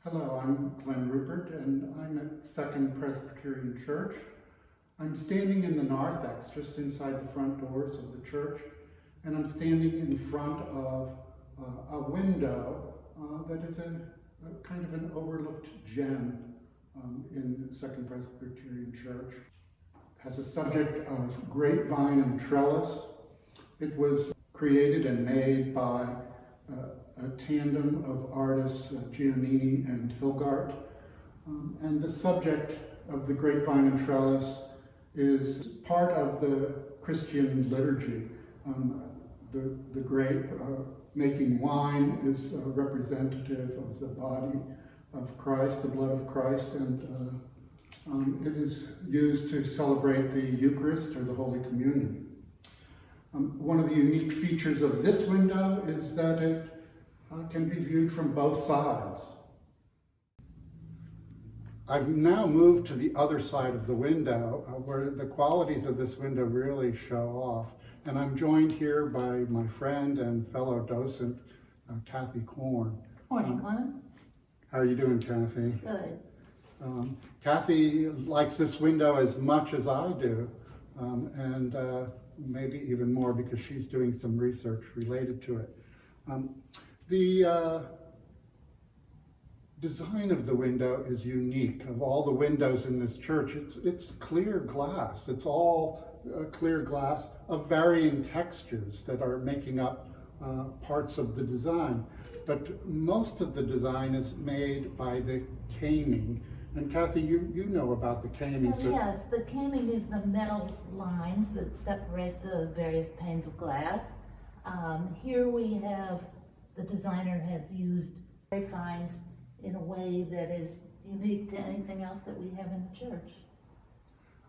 Hello, I'm Glenn Rupert, and I'm at Second Presbyterian Church. I'm standing in the narthex, just inside the front doors of the church, and I'm standing in front of a window that is a kind of an overlooked gem in Second Presbyterian Church. It has a subject of grapevine and trellis. It was created and made by a tandem of artists, Giannini and Hilgart. And the subject of the grapevine and trellis is part of the Christian liturgy. The grape making wine is representative of the body of Christ, the blood of Christ, and it is used to celebrate the Eucharist or the Holy Communion. One of the unique features of this window is that it can be viewed from both sides. I've now moved to the other side of the window where the qualities of this window really show off. And I'm joined here by my friend and fellow docent, Kathy Korn. Morning, Glenn. How are you doing, Kathy? Good. Kathy likes this window as much as I do, and maybe even more because she's doing some research related to it. The design of the window is unique. Of all the windows in this church, it's clear glass. It's all clear glass of varying textures that are making up parts of the design. But most of the design is made by the caming. And Kathy, you know about the caming. So yes, the caming is the metal lines that separate the various panes of glass. Here we have, the designer has used grapevines in a way that is unique to anything else that we have in the church.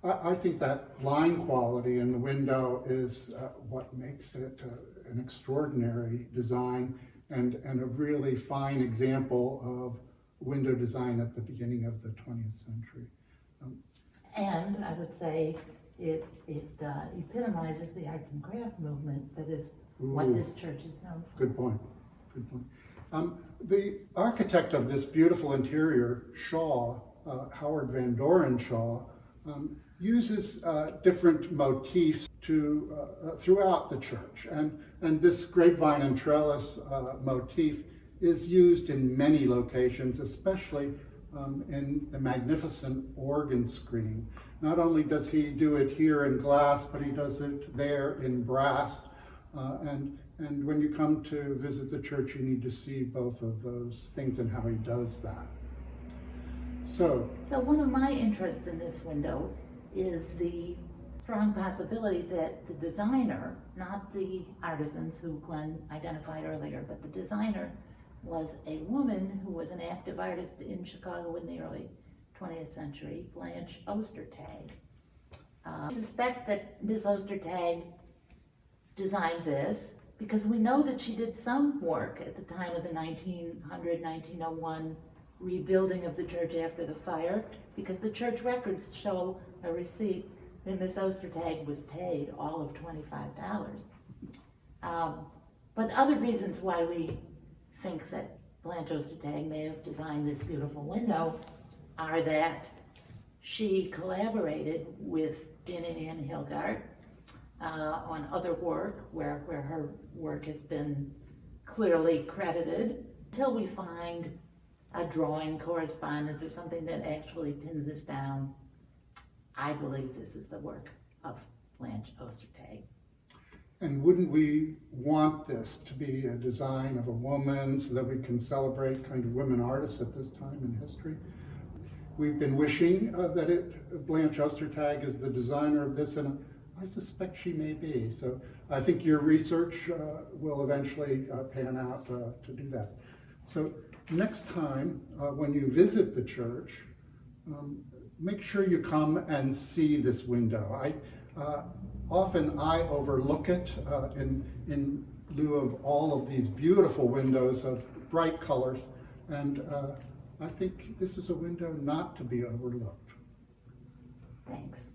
I think that line quality in the window is what makes it an extraordinary design and a really fine example of window design at the beginning of the 20th century. And I would say it epitomizes the arts and crafts movement that is what this church is known for. Good point. Good point. The architect of this beautiful interior, Shaw, Howard Van Doren Shaw, uses different motifs throughout the church, and this grapevine and trellis motif is used in many locations, especially in the magnificent organ screen. Not only does he do it here in glass, but he does it there in brass. And when you come to visit the church, you need to see both of those things and how he does that. So one of my interests in this window is the strong possibility that the designer, not the artisans who Glenn identified earlier, but the designer was a woman who was an active artist in Chicago in the early 20th century, Blanche Ostertag. I suspect that Ms. Ostertag designed this because we know that she did some work at the time of the 1901 rebuilding of the church after the fire, because the church records show a receipt that Ms. Ostertag was paid all of $25. But other reasons why we think that Blanche Ostertag may have designed this beautiful window are that she collaborated with Giannini and Hilgart on other work where her work has been clearly credited, until we find a drawing correspondence or something that actually pins this down. I believe this is the work of Blanche Ostertag. And wouldn't we want this to be a design of a woman so that we can celebrate kind of women artists at this time in history? We've been wishing that Blanche Ostertag is the designer of this, and I suspect she may be. So I think your research will eventually pan out to do that. So next time when you visit the church, make sure you come and see this window. Often I overlook it in lieu of all of these beautiful windows of bright colors, and I think this is a window not to be overlooked. Thanks.